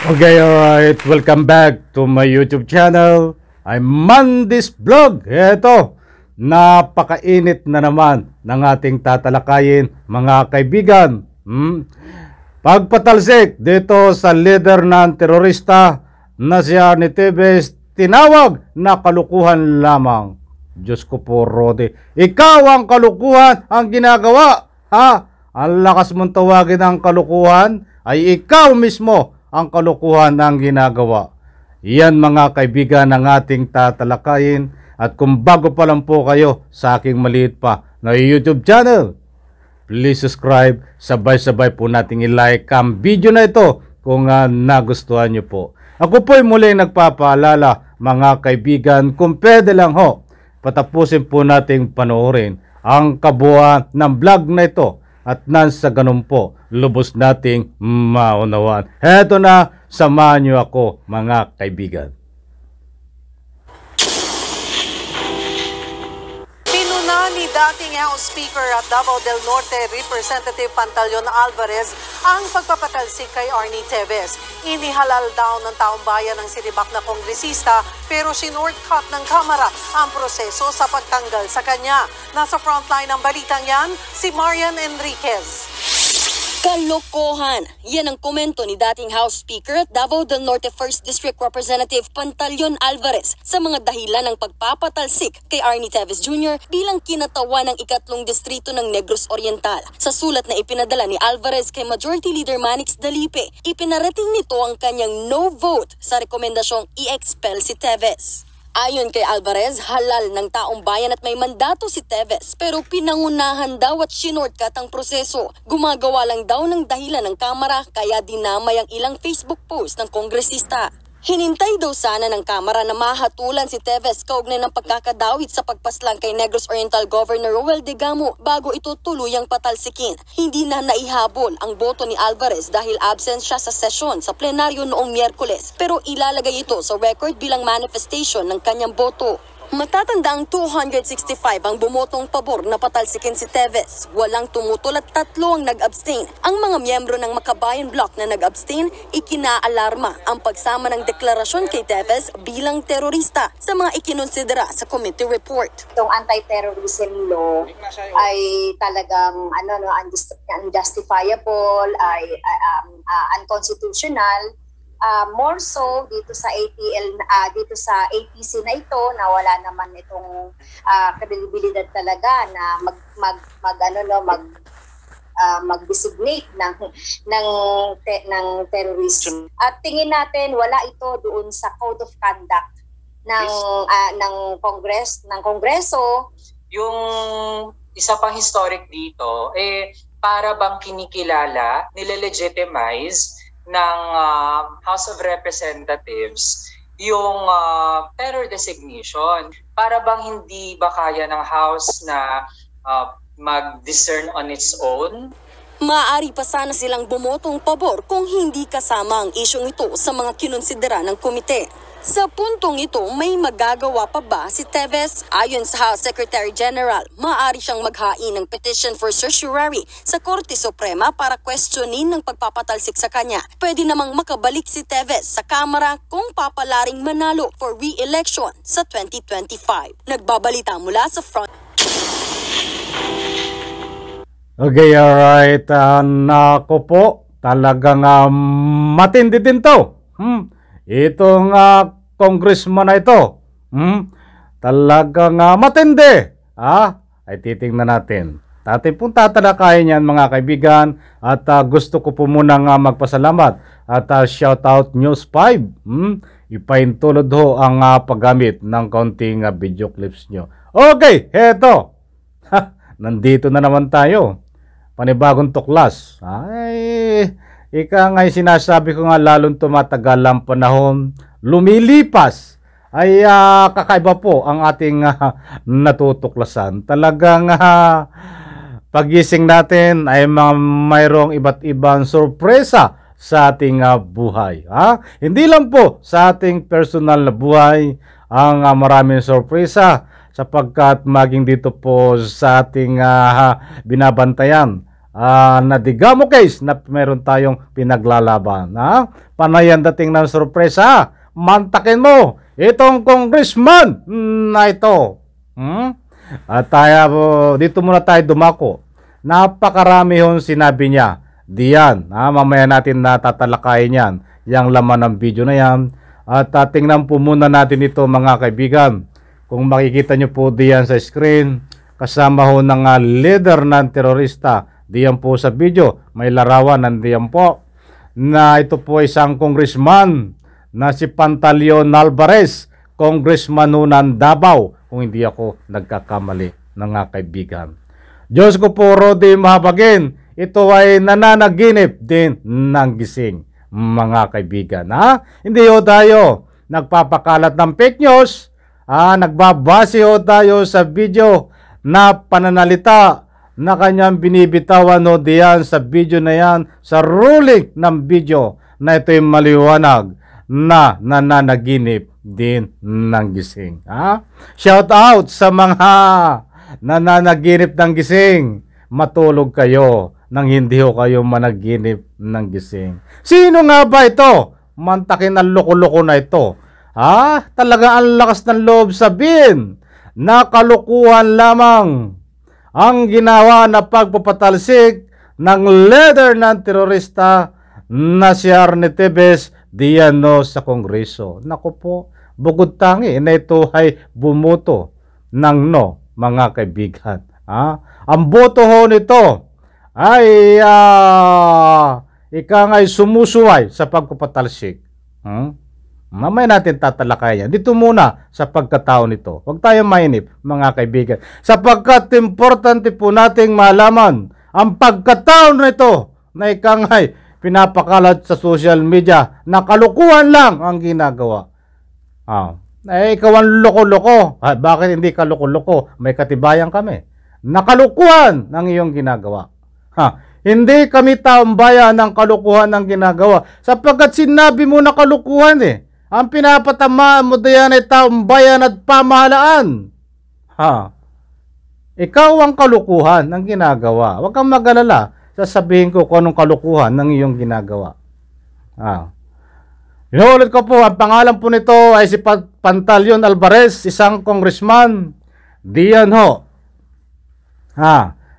Okay, alright. Welcome back to my YouTube channel. I'm Mandis Vlog. Eto, napakainit na naman ng ating tatalakayin, mga kaibigan. Pagpatalsik dito sa leader ng terorista na si Arnie Teves, tinawag na kalukuhan lamang. Diyos ko po, Rodi. Ikaw ang kalukuhan ang ginagawa. Ha? Ang lakas mong tawagin ang kalukuhan ay ikaw mismo ang kalukuhan ang ginagawa. Yan mga kaibigan ang ating tatalakayin. At kung bago pa lang po kayo sa aking maliit pa na YouTube channel, please subscribe. Sabay-sabay po nating i-like ang video na ito kung nagustuhan nyo po. Ako po'y muling nagpapaalala mga kaibigan, kung pwede lang ho, patapusin po nating panoorin ang kabuuan ng vlog na ito. At nang sa ganun po, lubos nating maunawaan. Heto na, samahan niyo ako mga kaibigan. Pinuna ni dating House Speaker at Davao del Norte Representative Pantaleon Alvarez ang pagpapatalsik kay Arnie Teves. Inihalal daw ng taong bayan ng sinibak na kongresista pero sinordcut ng Kamara ang proseso sa pagtanggal sa kanya. Nasa frontline ng balitang yan, si Marian Enriquez. Kalokohan! Yan ang komento ni dating House Speaker at Davao del Norte 1st District Representative Pantaleon Alvarez sa mga dahilan ng pagpapatalsik kay Arnie Teves Jr. bilang kinatawan ng ikatlong distrito ng Negros Oriental. Sa sulat na ipinadala ni Alvarez kay Majority Leader Manix Dalipe, ipinarating nito ang kanyang no vote sa rekomendasyong i-expel si Teves. Ayon kay Alvarez, halal ng taong bayan at may mandato si Teves pero pinangunahan daw at sinortcut ang proseso. Gumagawa lang daw ng dahilan ng Kamara kaya dinamay ang ilang Facebook post ng kongresista. Hinintay daw sana ng Kamara na mahatulan si Teves kaugnay ng pagkakadawit sa pagpaslang kay Negros Oriental Governor Roel Degamo bago ito tuluyang patalsikin. Hindi na naihabol ang boto ni Alvarez dahil absent siya sa sesyon sa plenaryo noong Miyerkules pero ilalagay ito sa record bilang manifestation ng kanyang boto. Matatanda ang 265 ang bumotong pabor na patalsikin si Teves. Walang tumutol at 3 ang nag-abstain. Ang mga miyembro ng Makabayan Bloc na nag-abstain, ikinaalarma ang pagsama ng deklarasyon kay Teves bilang terorista sa mga ikinonsidera sa committee report. Itong anti-terrorism law ay talagang unjustifiable, ay unconstitutional. More so dito sa dito sa APC na ito na wala naman itong kredibilidad talaga na mag-designate ng terrorism. At tingin natin wala ito doon sa code of conduct ng Kongreso. Yung isa pang historic dito para bang kinikilala, nile-legitimize ng House of Representatives yung terror designation. Para bang hindi ba kaya ng House na mag-discern on its own? Maaari pa sana silang bumotong pabor kung hindi kasama ang isyong ito sa mga kinonsidera ng komite. Sa puntong ito, may magagawa pa ba si Teves? Ayon sa House Secretary General, maaari siyang maghain ng petition for certiorari sa Korte Suprema para questionin ng pagpapatalsik sa kanya. Pwede namang makabalik si Teves sa Kamara kung papalaring manalo for re-election sa 2025. Nagbabalita mula sa front. Okay, alright. Nako po, talagang matindi din to. Itong congressman na ito, talagang matindi. Ay titingnan natin. Atin pong tatalakayin yan mga kaibigan. At gusto ko po munang magpasalamat at shout out News 5. Ipaintulod ho ang paggamit ng kaunting video clips nyo. Okay, heto. Nandito na naman tayo. Panibagong tuklas. Ika nga'y sinasabi ko nga lalong tumatagal ang panahon, lumilipas, ay kakaiba po ang ating natutuklasan. Talagang pagising natin ay mayroong iba't ibang sorpresa sa ating buhay. Hindi lang po sa ating personal na buhay ang maraming sorpresa sapagkat maging dito po sa ating binabantayan na Digamo case na meron tayong pinaglalaban. Panayan dating ng sorpresa. Mantakin mo itong congressman na ito. At dito muna tayo dumako. Napakarami yung sinabi niya. Diyan, mamaya natin natatalakayin yan. Yang laman ng video na yan. At tingnan po muna natin ito mga kaibigan. Kung makikita nyo po diyan sa screen, kasama ho ng leader ng terorista. Diyan po sa video, may larawan nandiyan po na ito po isang congressman na si Pantaleon Alvarez, congressman ng Davao, kung hindi ako nagkakamali mga kaibigan. Diyos ko po, Rodi Mahabagin, ito ay nananaginip din ng gising mga kaibigan. Hindi ho tayo nagpapakalat ng fake news, nagbabase ho tayo sa video na pananalita na kanyang binibitawan no diyan sa video na yan, sa ruling ng video na ito'y maliwanag na nananaginip din ng gising. Shout out sa mga nananaginip ng gising. Matulog kayo nang hindi ho kayo managinip ng gising. Sino nga ba ito? Mantakin ang loko-loko na ito. Talaga ang lakas ng loob sabihin na kalukuhan lamang ang ginawa na pagpapatalsik ng leader ng terorista na si Arnie Tevez diyan sa Kongreso. Naku po, bukod tangi na ito ay bumoto ng no, mga kaibigan. Ang boto ho nito ay ika nga'y sumusuway sa pagpapatalsik. Mamaya natin tatalakayan. Dito muna sa pagkatao nito. Huwag tayong mainip, mga kaibigan. Sapagkat importante po nating malaman ang pagkatao nito na ika nga'y pinapakalat sa social media na kalukuhan lang ang ginagawa. Ikaw ang loko-loko. Bakit hindi ka loko-loko? May katibayan kami. Nakalukuhan ang iyong ginagawa. Hindi kami taong bayan ng kalukuhan ng ginagawa. Sapagkat sinabi mo na kalukuhan Ang pinapatamaan mo diyan ay taong bayan at pamahalaan. Ikaw ang kalukuhan ng ginagawa. Huwag kang mag-alala. Sasabihin ko kung anong kalukuhan ng iyong ginagawa. Inuulit ko po, ang pangalan po nito ay si Pantaleon Alvarez, isang congressman. Diyan ho.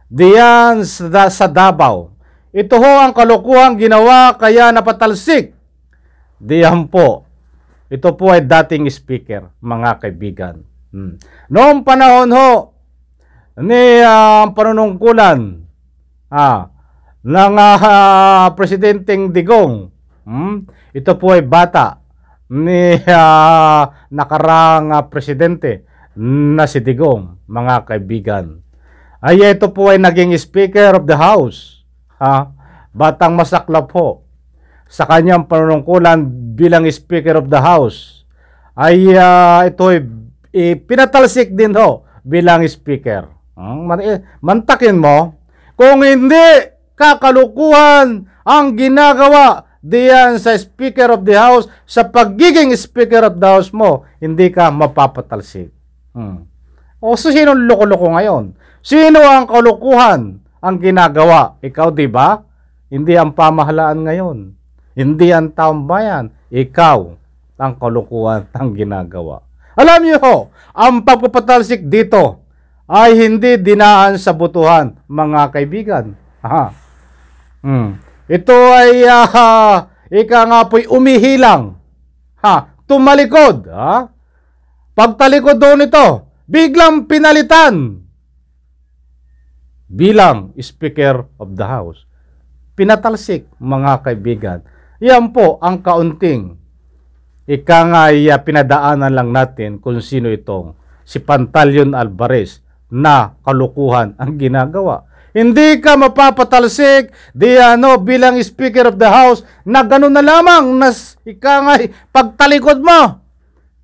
Diyan sa Davao. Ito ho ang kalukuhan ginawa kaya napatalsik. Diyan po. Ito po ay dating speaker, mga kaibigan. Noong panahon ho ni panunungkulan ng Presidenteng Digong, ito po ay bata ni nakarang presidente na si Digong, mga kaibigan. Ay ito po ay naging Speaker of the House. Batang masaklap po. Sa kanyang panunungkulan bilang Speaker of the House, ay ito ay pinatalsik din ho bilang Speaker. Mantakin mo, kung hindi kakalukuhan ang ginagawa diyan sa Speaker of the House, sa pagiging Speaker of the House mo, hindi ka mapapatalsik. O so sino loko-loko ngayon? Sino ang kalukuhan ang ginagawa? Ikaw, di ba? Hindi ang pamahalaan ngayon. Hindi ang taong bayan. Ikaw ang kalukuhan ang ginagawa. Alam niyo ho, ang pagpapatalsik dito ay hindi dinaan sa butuhan, mga kaibigan. Ito ay ika nga po'y umihilang. Tumalikod. Pagtalikod doon ito, biglang pinalitan bilang Speaker of the House. Pinatalsik, mga kaibigan. Yan po ang kaunting ika nga pinadaanan lang natin kung sino itong si Pantaleon Alvarez na kalukuhan ang ginagawa. Hindi ka mapapatalsik bilang Speaker of the House na gano'n na lamang na ika nga pagtalikod mo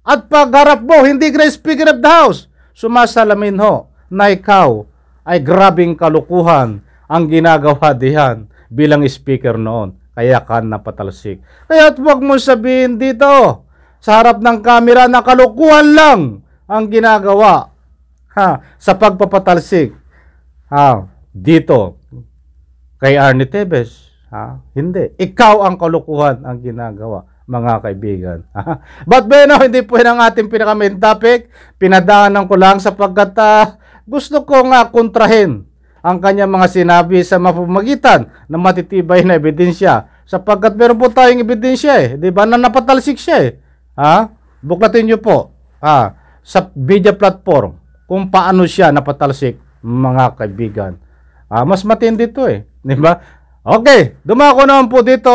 at pagharap mo, hindi ka Speaker of the House. Sumasalamin ho na ikaw ay grabing kalukuhan ang ginagawa diyan bilang Speaker noon. Kaya ka napatalsik. Kaya huwag mo sabihin dito sa harap ng kamera na kalukuhan lang ang ginagawa sa pagpapatalsik. Dito kay Arnie Tevez. Hindi. Ikaw ang kalukuhan ang ginagawa, mga kaibigan. But bueno, hindi po yun ang ating pinaka-main topic. Pinadaanan ko lang sapagkat gusto ko nga kontrahin ang kanyang mga sinabi sa mapamagitan ng matitibay na ebidensya. Sapagkat meron po tayong ebidensya di ba, na napatalsik siya Buklatin nyo po sa media platform kung paano siya napatalsik, mga kaibigan. Mas matindi ito di ba? Okay, dumako naman po dito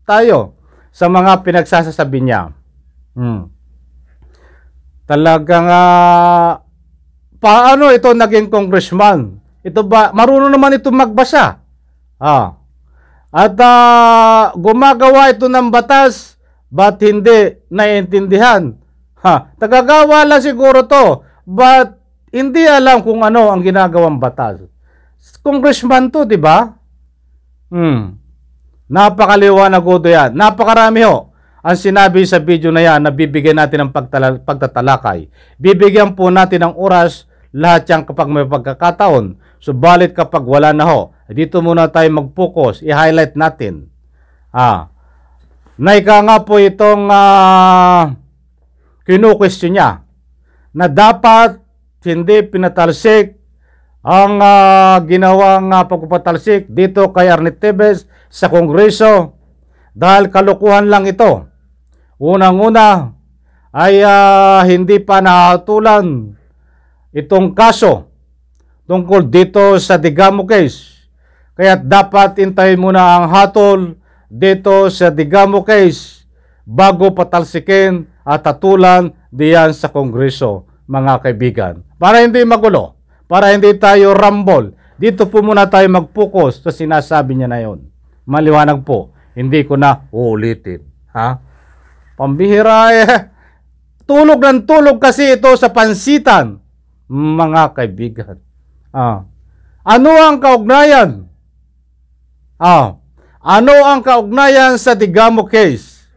tayo sa mga pinagsasasabi niya. Talagang paano ito naging congressman? Ito ba, marunong naman ito magbasa. At gumagawa ito ng batas, ba't hindi naiintindihan? Tagagawa lang siguro to, but hindi alam kung ano ang ginagawang batas. Congressman to, di ba? Napakaliwanag ko yan. Napakarami ang sinabi sa video na yan na bibigyan natin ng pagtatalakay. Bibigyan po natin ng oras lahat yan kapag may pagkakataon. Subalit kapag wala na dito muna tayo mag-focus. I-highlight natin. Naika nga po itong kinu-question niya na dapat hindi pinatalsik ang ginawang pagpapatalsik dito kay Arnie Tevez sa Kongreso dahil kalukuhan lang ito. Unang-una ay hindi pa nahatulan itong kaso tungkol dito sa Digamo case. Kaya dapat intayin muna ang hatol dito sa Digamo case bago patalsikin at hatulan diyan sa Kongreso, mga kaibigan. Para hindi magulo. Para hindi tayo rumble, dito po muna tayo mag-focus sa sinasabi niya na yon. Maliwanag po, hindi ko na uulitin. Pambihira tulog ng tulog kasi ito sa pansitan, mga kaibigan. Ano ang kaugnayan? Ano ang kaugnayan sa Digamo case?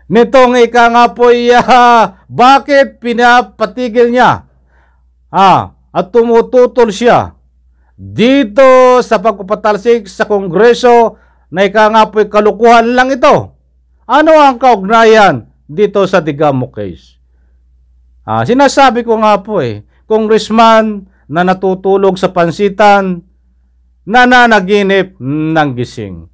Nitong ika nga po bakit pinapatigil niya? At tumututol siya dito sa pagpapatalsik sa Kongreso na ika nga po'y kalukuhan lang ito. Ano ang kaugnayan dito sa Digamo case? Sinasabi ko nga po congressman na natutulog sa pansitan, nananaginip ng gising.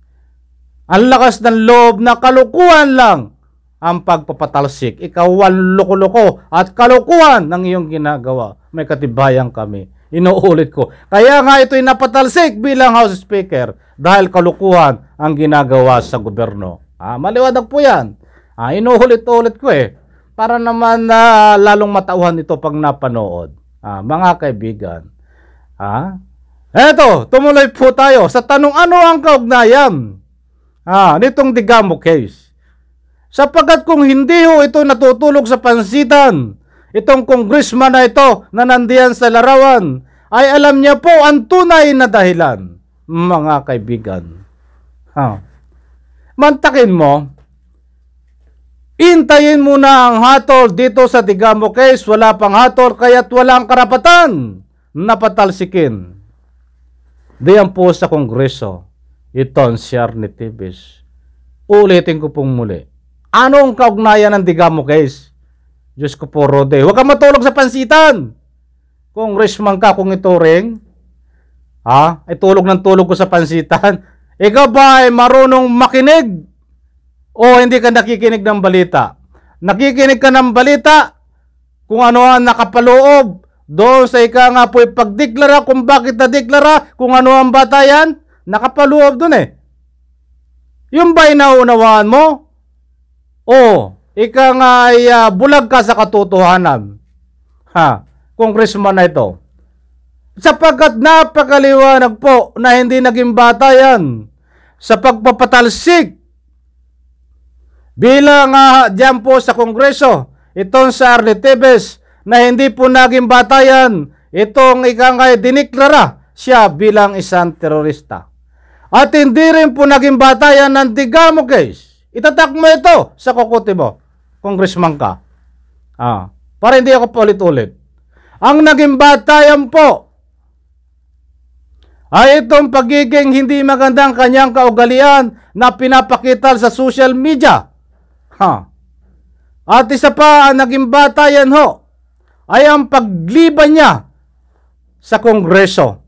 Ang lakas ng loob na kalukuhan lang ang pagpapatalsik. Ikaw ang loko-loko at kalukuhan ng iyong ginagawa. May katibayan kami. Inuulit ko. Kaya nga ito'y napatalsik bilang House Speaker dahil kalukuhan ang ginagawa sa gobyerno. Maliwanag po yan. Inuulit-ulit ko para naman lalong matauhan ito pag napanood. Mga kaibigan. Eto, tumuloy po tayo sa tanong ano ang kaugnayan nitong Digamo case. Sapagkat kung hindi ito natutulog sa pansitan, itong congressman na ito na nandiyan sa larawan, ay alam niya po ang tunay na dahilan, mga kaibigan. Mantakin mo, intayin muna ang hatol dito sa Digamo case, wala pang hatol kaya't walang karapatan na patalsikin. Diyan po sa Kongreso, itong si Arnie Tevez. Ulitin ko pong muli. Anong kaugnayan ng Digamo case? Diyos ko po, Rode. Huwag kang matulog sa pansitan. Congressman ka kung ito ring. Ay tulog ng tulog ko sa pansitan. Ikaw ba ay marunong makinig? O hindi ka nakikinig ng balita? Nakikinig ka ng balita kung ano ang nakapaloob doon sa ika nga po'y pagdeklara kung bakit nadeklara, kung ano ang batayan, nakapaloob doon Yung ba'y naunawaan mo? Ika nga ay bulag ka sa katotohanan. Congressman na ito. Sapagkat napakaliwanag po na hindi naging batayan sa pagpapatalsik bilang dyan po sa Kongreso, itong sa Arnie Tevez na hindi po naging batayan, itong ika nga diniklara siya bilang isang terorista. At hindi rin po naging batayan ng Digamo case. Itatak mo ito sa kukuti mo, congressman ka. Para hindi ako paulit-ulit. Ang naging batayan po ay itong pagiging hindi magandang kanyang kaugalian na pinapakita sa social media. At isa pa ang naging batayan ho ay ang pagliban niya sa Kongreso.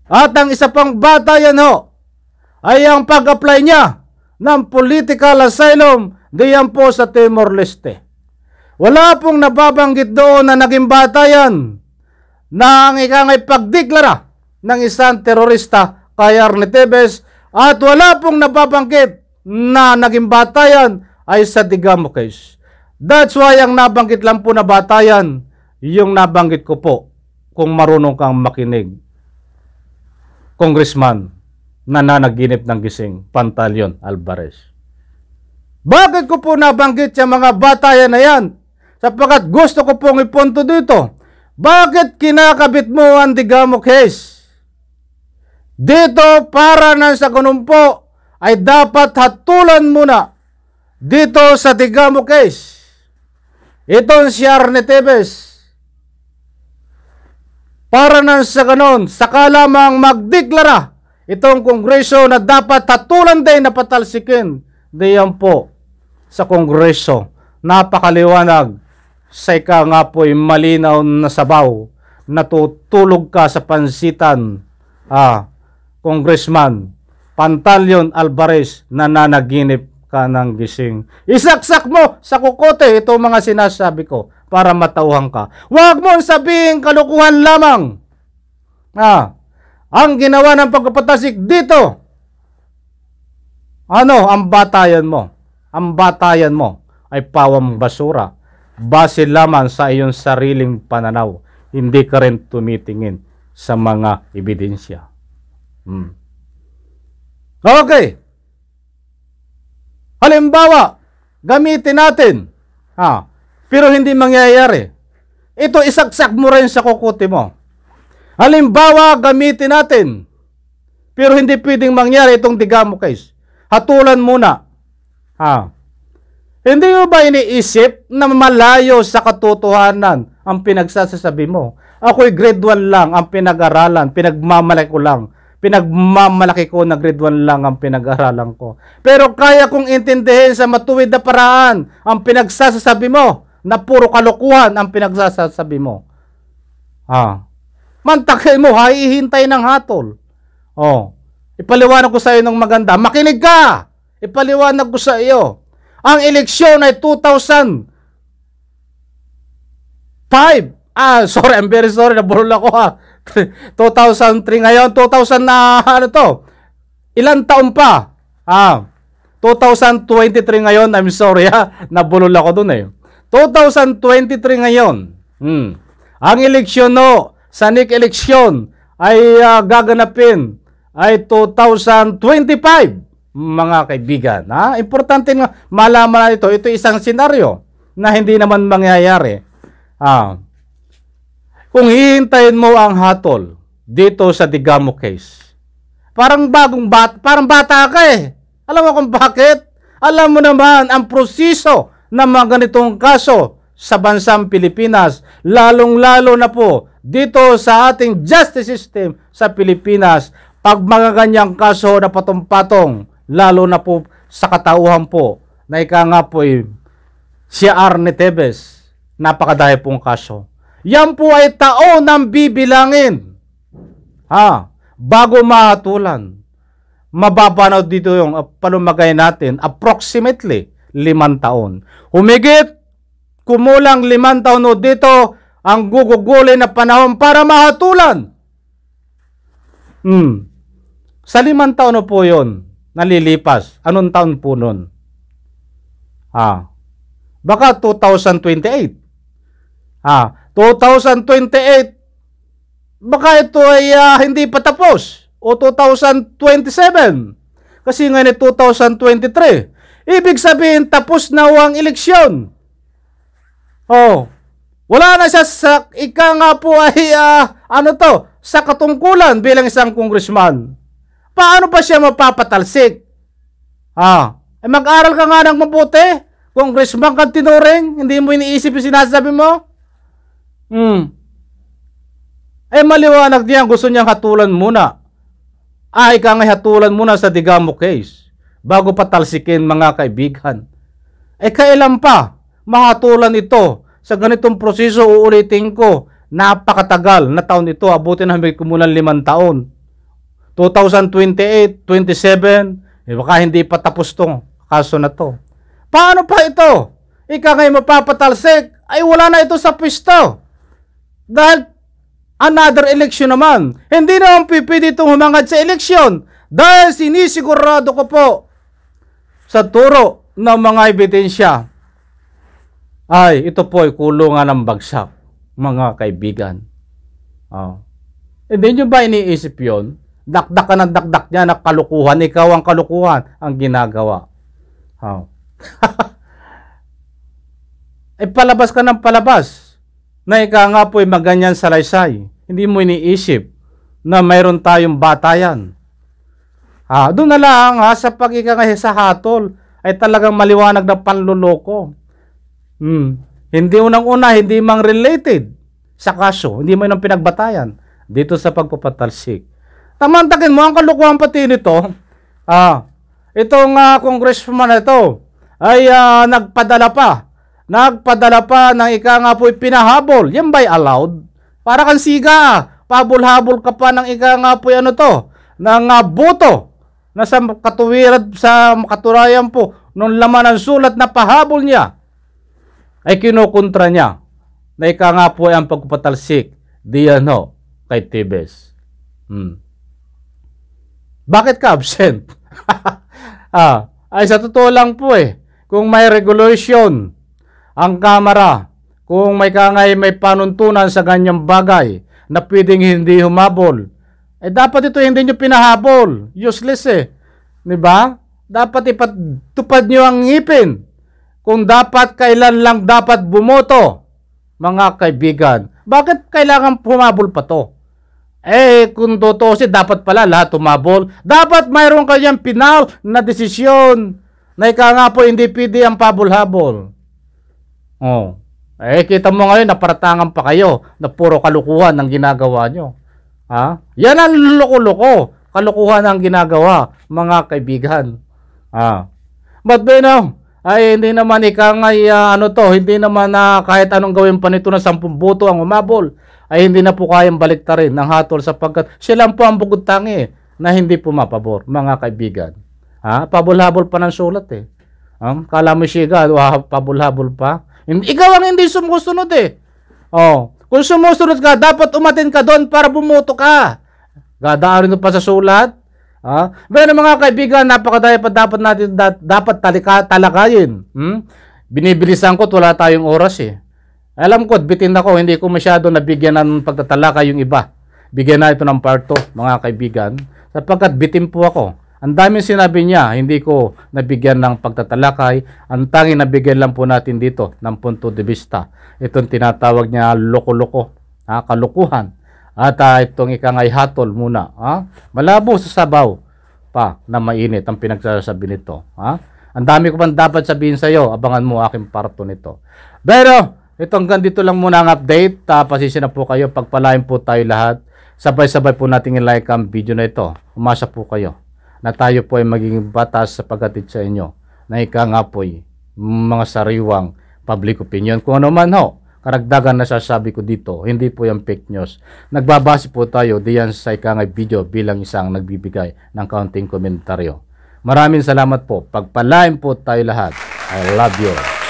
At ang isa pang batayan ho ay ang pag-apply niya ng political asylum diyan po sa Timor-Leste. Wala pong nababanggit doon na naging batayan na ang ikangay pagdeklara ng isang terorista kay Arnie Tevez at wala pong nababanggit na naging batayan ay sa Digamo case. That's why ang nabanggit lang po na batayan, yung nabanggit ko po, kung marunong kang makinig. Congressman na nanaginip ng gising, Pantaleon Alvarez. Bakit ko po nabanggit yung mga batayan na yan? Sapagkat gusto ko pong ipunto dito. Bakit kinakabit mo ang Digamo case? Dito para nang sa ganun po ay dapat hatulan muna dito sa Digamo case. Itong si Arnie Tevez. Para nang sa ganun, saka lamang magdeklara itong Kongreso na dapat hatulan din na patalsikin. Diyan po sa Kongreso. Napakaliwanag. Sa ika nga po'y malinaw na sabaw. Natutulog ka sa pansitan. Congressman Pantaleon Alvarez na nanaginip ka ng gising. Isaksak mo sa kukote itong mga sinasabi ko para matauhan ka. Huwag mo sabihin kalukuhan lamang. Ang ginawa ng pagpapatasik dito, ang batayan mo? Ang batayan mo ay pawang basura. Base lamang sa iyong sariling pananaw. Hindi ka rin tumitingin sa mga ebidensya. Okay. Halimbawa, gamitin natin. Pero hindi mangyayari. Ito isaksak mo rin sa kukote mo. Halimbawa, gamitin natin. Pero hindi pwedeng mangyari itong Digamo case. Hatulan muna. Hindi mo ba iniisip na malayo sa katotohanan ang pinagsasasabi mo? Ako'y grade 1 lang ang pinag-aralan, pinagmamalaki ko lang. Pinagmamalaki ko na grade 1 lang ang pinag-aralan ko. Pero kaya kong intindihin sa matuwid na paraan ang pinagsasasabi mo na puro kalokohan ang pinagsasabi mo. Mantakay mo, hihintay ng hatol. Ipaliwanag ko sa iyo ng maganda. Makinig ka! Ipaliwanag ko sa iyo. Ang eleksyon ay 2005. Sorry, I'm very sorry. Nabulol ako 2003 ngayon. 2000 na ilang taon pa? 2023 ngayon. I'm sorry Nabulol ako dun 2023 ngayon. Ang eleksyon sa NIC eleksyon ay gaganapin ay 2025. Mga kaibigan, importante nga malaman ito. Ito isang senaryo na hindi naman mangyayari. Kung hihintayin mo ang hatol dito sa Digamo case, parang bata ka Alam mo kung bakit? Alam mo naman ang proseso ng mga ganitong kaso sa bansang Pilipinas, lalong-lalo na po dito sa ating justice system sa Pilipinas. Pag mga ganyang kaso na patong-patong, lalo na po sa katauhan po na ika nga po si Arnie Tevez, napakadami pong kaso. Yan po ay taon ng bibilangin. Bago mahatulan. Mababanaw dito yung palumagay natin approximately 5 taon. Humigit, kumulang 5 taon dito ang gugugulin na panahon para mahatulan. Sa 5 taon po yun nalilipas. Anong taon po nun? Baka 2028. 2028. Baka ito ay hindi pa tapos. O 2027. Kasi ngayon ay 2023. Ibig sabihin tapos na ang eleksyon. Wala na siya sa ika nga po ay sa katungkulan bilang isang congressman. Paano pa siya mapapatalsik? Mag-aral ka nga ng mabuti. Congressman ka tinuring, hindi mo iniisip yung sinasabi mo? Ay maliwanag diyan, gusto niyang hatulan muna. Ika nga hatulan muna sa Digamo case bago patalsikin mga kaibigan. Kailan pa mahatulan ito sa ganitong proseso? Uulitin ko, napakatagal na taon ito, abutin na hanggang kumulang 5 taon. 2028, 27, baka hindi pa tapos tong kaso na to. Paano pa ito? Ika ngayon mapapatalsik, ay wala na ito sa pwesto. Dahil another election naman. Hindi naman pipili itong humangad sa eleksyon. Dahil sinisigurado ko po sa turo ng mga ebidensya, ay ito po ay kulungan ng bagsak, mga kaibigan. Hindi nyo ba iniisip yun? Dakdak ka ng dakdak niya na kalukuhan. Ikaw ang kalukuhan ang ginagawa. Palabas ka ng palabas na ika nga po ay maganyan salaysay. Hindi mo iniisip na mayroon tayong batayan. Doon na lang sa pag-ika nga sa hatol ay talagang maliwanag na panluloko. Hindi unang-una, hindi mang related sa kaso. Hindi mo nang pinagbatayan dito sa pagpapatalsik. Tamantakin mo ang kalukuhan pati nito. Itong congressman na ito ay nagpadala pa ng ika nga po pinahabol. Yan ba'y allowed? Para kang siga, pahabol-habol ka pa ng ika nga po ng boto na sa katurayan po nung laman ng sulat na pahabol niya ay kinukontra niya na ika nga po ay ang pagpapatalsik diyan kay Tevez. Bakit ka absent? Ay sa totoo lang po kung may regulation ang Kamara, kung may panuntunan sa ganyang bagay na pwedeng hindi humabol, dapat ito hindi nyo pinahabol. Useless diba? Dapat ipatupad nyo ang ngipin. Kung dapat, kailan lang dapat bumoto, mga kaibigan. Bakit kailangan humabol pa to? Kung totoo dapat pala lahat humabol. Dapat mayroon kayang pinal na desisyon na ika nga po hindi pwede ang pabol-habol. Kita mo ngayon, naparatangan pa kayo na puro kalukuhan ang ginagawa nyo. Yan ang loko-loko. Kalukuhan ang ginagawa, mga kaibigan. But ay hindi naman hindi naman kahit anong gawin pa nito na 10 boto ang umabol, ay hindi na po kayang baliktarin ng hatol sapagkat siya lang po ang bugod tangi na hindi pumapabor, mga kaibigan. Pabol-habol pa ng sulat Kala mo siya, pabol-habol pa. Ikaw ang hindi sumusunod kung sumusunod ka, dapat umatin ka doon para bumoto ka. Gadaarin pa sa sulat. Pero mga kaibigan, napakadaya pa dapat talakayin. Binibilisan ko, wala tayong oras Alam ko, bitin ako, hindi ko masyado nabigyan ng pagtatalaka yung iba. Bigyan na ito ng part 2, mga kaibigan. Sapagkat bitin po ako. Ang daming sinabi niya, hindi ko nabigyan ng pagtatalakay. Ang tanging nabigyan lang po natin dito ng punto de vista. Itong tinatawag niya loko-loko, kalukuhan. At itong ikangay hatol muna. Malabo sa sabaw pa na mainit ang pinagsasabi nito. Ang dami ko pang dapat sabihin sa iyo. Abangan mo aking parto nito. Pero itong ganito lang muna ang update. Pasensya na po kayo. Pagpalain po tayo lahat. Sabay-sabay po natin i-like ang video na ito. Umasa po kayo na tayo po ay magiging batas sa paghatid sa inyo na ika nga po mga sariwang public opinion. Kung ano man karagdagan na sasabi ko dito, hindi po yung fake news. Nagbabase po tayo diyan sa ika nga video bilang isang nagbibigay ng kaunting komentaryo. Maraming salamat po. Pagpalain po tayo lahat. I love you.